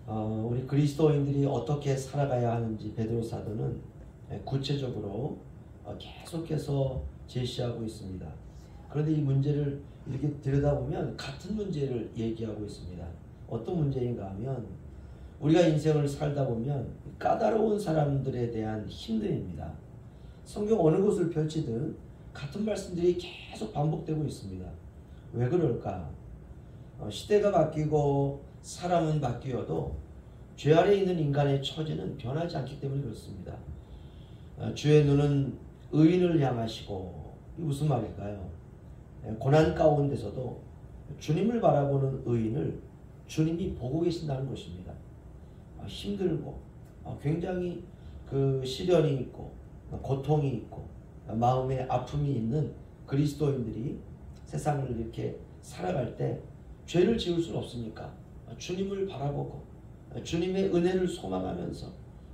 우리 그리스도인들이 어떻게 살아가야 하는지 베드로 사도는 구체적으로 계속해서 제시하고 있습니다. 그런데 이 문제를 이렇게 들여다보면 같은 문제를 얘기하고 있습니다. 어떤 문제인가 하면 우리가 인생을 살다 보면 까다로운 사람들에 대한 힘듦입니다. 성경 어느 곳을 펼치든 같은 말씀들이 계속 반복되고 있습니다. 왜 그럴까? 시대가 바뀌고 사람은 바뀌어도 죄 아래에 있는 인간의 처지는 변하지 않기 때문에 그렇습니다. 주의 눈은 의인을 향하시고, 이게 무슨 말일까요? 고난 가운데서도 주님을 바라보는 의인을 주님이 보고 계신다는 것입니다. 힘들고 굉장히 그 시련이 있고 고통이 있고 마음에 아픔이 있는 그리스도인들이 세상을 이렇게 살아갈 때 죄를 지을 수는 없으니까 주님을 바라보고 주님의 은혜를 소망하면서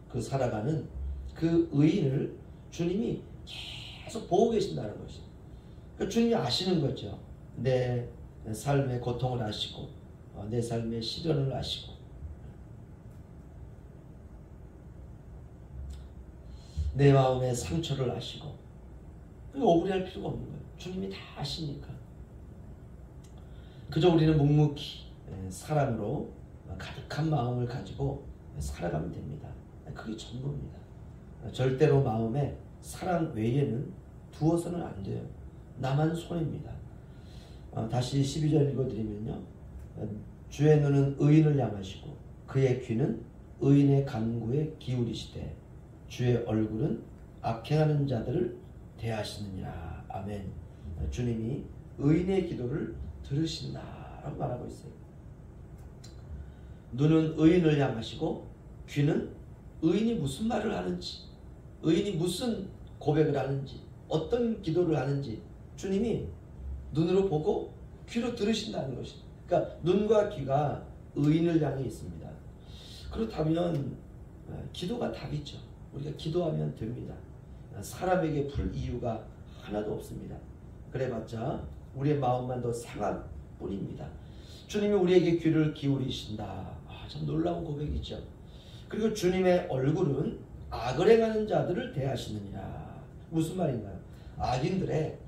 그 살아가는 그 의인을 주님이 계속 보고 계신다는 것이. 그러니까 주님이 아시는 거죠. 내 삶의 고통을 아시고 내 삶의 시련을 아시고 내 마음의 상처를 아시고 억울해할 필요가 없는 거예요. 주님이 다 아시니까. 그저 우리는 묵묵히 사랑으로 가득한 마음을 가지고 살아가면 됩니다. 그게 전부입니다. 절대로 마음에 사랑 외에는 두어서는 안 돼요. 나만 손해입니다. 다시 12절 읽어드리면요. 주의 눈은 의인을 향하시고 그의 귀는 의인의 간구에 기울이시되 주의 얼굴은 악행하는 자들을 대하시느니라. 아멘. 주님이 의인의 기도를 들으신다라고 말하고 있어요. 눈은 의인을 향하시고 귀는 의인이 무슨 말을 하는지, 의인이 무슨 고백을 하는지, 어떤 기도를 하는지 주님이 눈으로 보고 귀로 들으신다는 것입니다. 그러니까 눈과 귀가 의인을 향해 있습니다. 그렇다면 기도가 답이죠. 우리가 기도하면 됩니다. 사람에게 풀 이유가 하나도 없습니다. 그래봤자 우리의 마음만 더 상할 뿐입니다. 주님이 우리에게 귀를 기울이신다. 참 놀라운 고백이죠. 그리고 주님의 얼굴은 악을 행하는 자들을 대하시느니라. 무슨 말인가요? 악인들의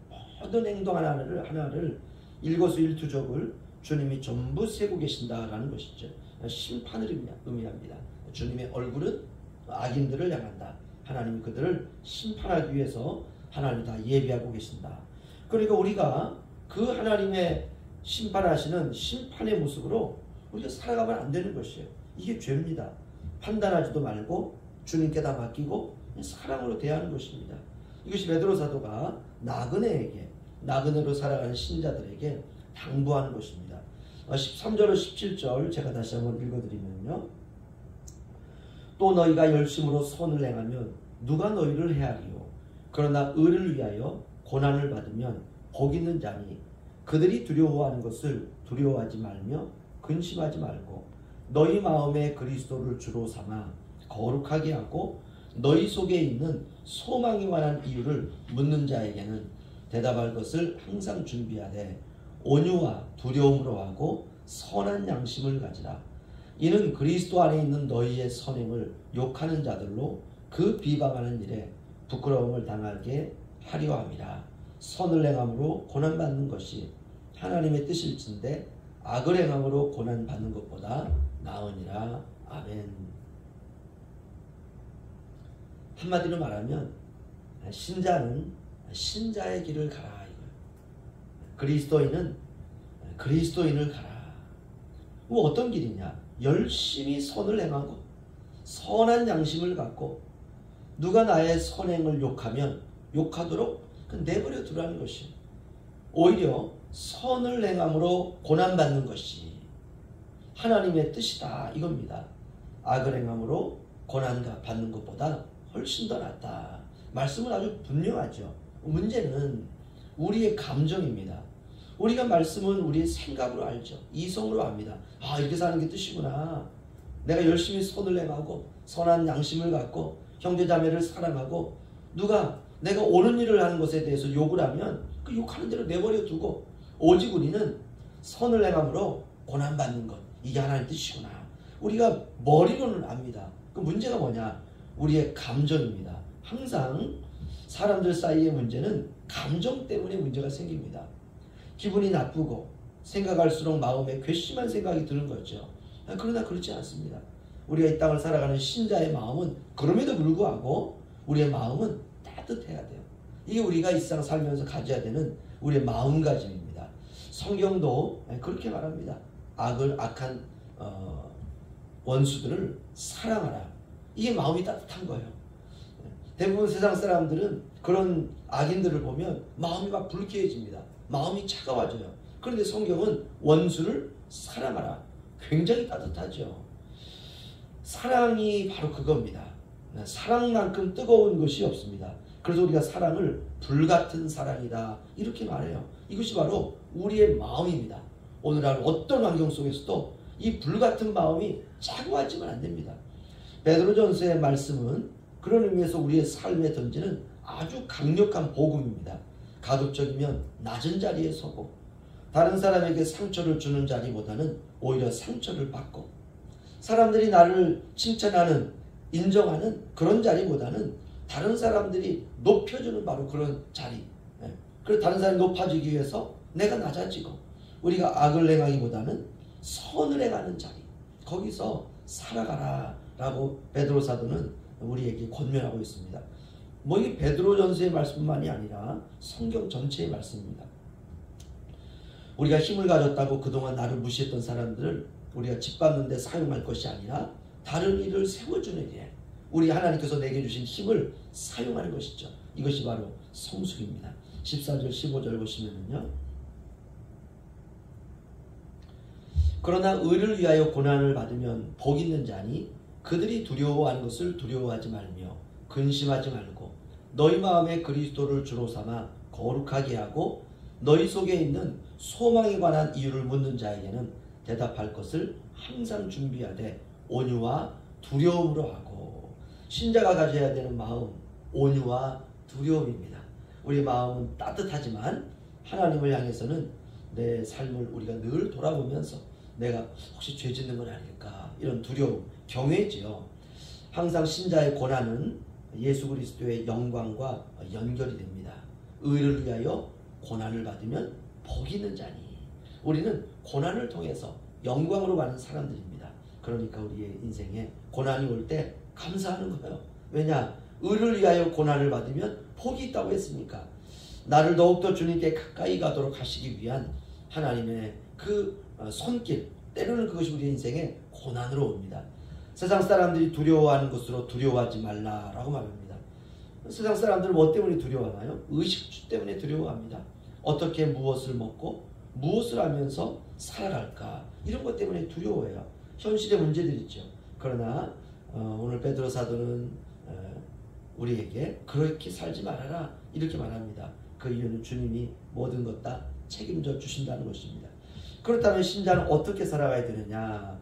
모든 행동 하나를 일거수일투족을 주님이 전부 세고 계신다라는 것이죠. 심판을 의미합니다. 주님의 얼굴은 악인들을 향한다. 하나님이 그들을 심판하기 위해서 하나님이 다 예비하고 계신다. 그러니까 우리가 그 하나님의 심판하시는 심판의 모습으로 우리가 살아가면 안 되는 것이에요. 이게 죄입니다. 판단하지도 말고 주님께 다 맡기고 사랑으로 대하는 것입니다. 이것이 베드로 사도가 나그네로 살아가는 신자들에게 당부하는 것입니다. 13절로 17절 제가 다시 한번 읽어드리면요. 또 너희가 열심으로 선을 행하면 누가 너희를 헤아리요. 그러나 의를 위하여 고난을 받으면 복 있는 자니 그들이 두려워하는 것을 두려워하지 말며 근심하지 말고 너희 마음에 그리스도를 주로 삼아 거룩하게 하고 너희 속에 있는 소망에 관한 이유를 묻는 자에게는 대답할 것을 항상 준비하되 온유와 두려움으로 하고 선한 양심을 가지라. 이는 그리스도 안에 있는 너희의 선행을 욕하는 자들로 그 비방하는 일에 부끄러움을 당하게 하려 함이라. 선을 행함으로 고난받는 것이 하나님의 뜻일진데 악을 행함으로 고난받는 것보다 나으니라. 아멘. 한마디로 말하면 신자는 신자의 길을 가라 이거예요. 그리스도인은 그리스도인을 가라. 뭐 어떤 길이냐? 열심히 선을 행하고 선한 양심을 갖고 누가 나의 선행을 욕하면 욕하도록 내버려 두라는 것이에요. 오히려 선을 행함으로 고난받는 것이 하나님의 뜻이다 이겁니다. 악을 행함으로 고난받는 것보다 훨씬 더 낫다. 말씀은 아주 분명하죠. 문제는 우리의 감정입니다. 우리가 말씀은 우리의 생각으로 알죠. 이성으로 압니다. 이렇게 사는 게 뜻이구나. 내가 열심히 선을 행하고 선한 양심을 갖고 형제자매를 사랑하고 누가 내가 옳은 일을 하는 것에 대해서 욕을 하면 그 욕하는 대로 내버려 두고 오직 우리는 선을 행함으로 고난받는 것 이게 하나님의 뜻이구나. 우리가 머리로는 압니다. 그 문제가 뭐냐? 우리의 감정입니다. 항상 사람들 사이의 문제는 감정 때문에 문제가 생깁니다. 기분이 나쁘고 생각할수록 마음에 괘씸한 생각이 드는 거죠. 그러나 그렇지 않습니다. 우리가 이 땅을 살아가는 신자의 마음은 그럼에도 불구하고 우리의 마음은 따뜻해야 돼요. 이게 우리가 이 세상 살면서 가져야 되는 우리의 마음가짐입니다. 성경도 그렇게 말합니다. 악한 원수들을 사랑하라. 이게 마음이 따뜻한 거예요. 대부분 세상 사람들은 그런 악인들을 보면 마음이 막 불쾌해집니다. 마음이 차가워져요. 그런데 성경은 원수를 사랑하라. 굉장히 따뜻하죠. 사랑이 바로 그겁니다. 사랑만큼 뜨거운 것이 없습니다. 그래서 우리가 사랑을 불같은 사랑이다 이렇게 말해요. 이것이 바로 우리의 마음입니다. 오늘날 어떤 환경 속에서도 이 불같은 마음이 차가워지면 안 됩니다. 베드로전서의 말씀은 그런 의미에서 우리의 삶에 던지는 아주 강력한 복음입니다. 가급적이면 낮은 자리에 서고 다른 사람에게 상처를 주는 자리보다는 오히려 상처를 받고 사람들이 나를 칭찬하는 인정하는 그런 자리보다는 다른 사람들이 높여주는 바로 그런 자리. 그래서 다른 사람이 높아지기 위해서 내가 낮아지고 우리가 악을 행하기보다는 선을 행하는 자리. 거기서 살아가라 라고 베드로 사도는 우리에게 권면하고 있습니다. 이 베드로전서의 말씀만이 아니라 성경 전체의 말씀입니다. 우리가 힘을 가졌다고 그동안 나를 무시했던 사람들을 우리가 짓밟는 데 사용할 것이 아니라 다른 일을 세워주는 일에 우리 하나님께서 내게 주신 힘을 사용하는 것이죠. 이것이 바로 성숙입니다. 14절 15절 보시면요. 그러나 의를 위하여 고난을 받으면 복 있는 자니 그들이 두려워하는 것을 두려워하지 말며 근심하지 말고 너희 마음에 그리스도를 주로 삼아 거룩하게 하고 너희 속에 있는 소망에 관한 이유를 묻는 자에게는 대답할 것을 항상 준비하되 온유와 두려움으로 하고 신자가 가져야 되는 마음 온유와 두려움입니다. 우리 마음은 따뜻하지만 하나님을 향해서는 내 삶을 우리가 늘 돌아보면서 내가 혹시 죄 짓는 건 아닐까 이런 두려움 경외지요. 항상 신자의 고난은 예수 그리스도의 영광과 연결이 됩니다. 의를 위하여 고난을 받으면 복이 있는 자니 우리는 고난을 통해서 영광으로 가는 사람들입니다. 그러니까 우리의 인생에 고난이 올 때 감사하는 거예요. 왜냐? 의를 위하여 고난을 받으면 복이 있다고 했으니까 나를 더욱더 주님께 가까이 가도록 하시기 위한 하나님의 그 손길 때로는 그것이 우리 인생에 고난으로 옵니다. 세상 사람들이 두려워하는 것으로 두려워하지 말라라고 말합니다. 세상 사람들은 뭐 때문에 두려워하나요? 의식주 때문에 두려워합니다. 어떻게 무엇을 먹고 무엇을 하면서 살아갈까 이런 것 때문에 두려워해요. 현실의 문제들이죠. 그러나 오늘 베드로 사도는 우리에게 그렇게 살지 말아라 이렇게 말합니다. 그 이유는 주님이 모든 것 다 책임져 주신다는 것입니다. 그렇다면 신자는 어떻게 살아가야 되느냐?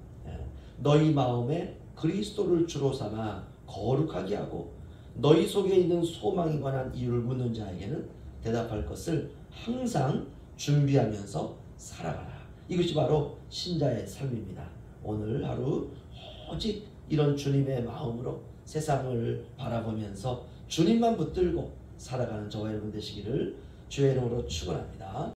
너희 마음에 그리스도를 주로 삼아 거룩하게 하고 너희 속에 있는 소망에 관한 이유를 묻는 자에게는 대답할 것을 항상 준비하면서 살아가라. 이것이 바로 신자의 삶입니다. 오늘 하루 오직 이런 주님의 마음으로 세상을 바라보면서 주님만 붙들고 살아가는 저와 여러분 되시기를 주의 이름으로 축원합니다.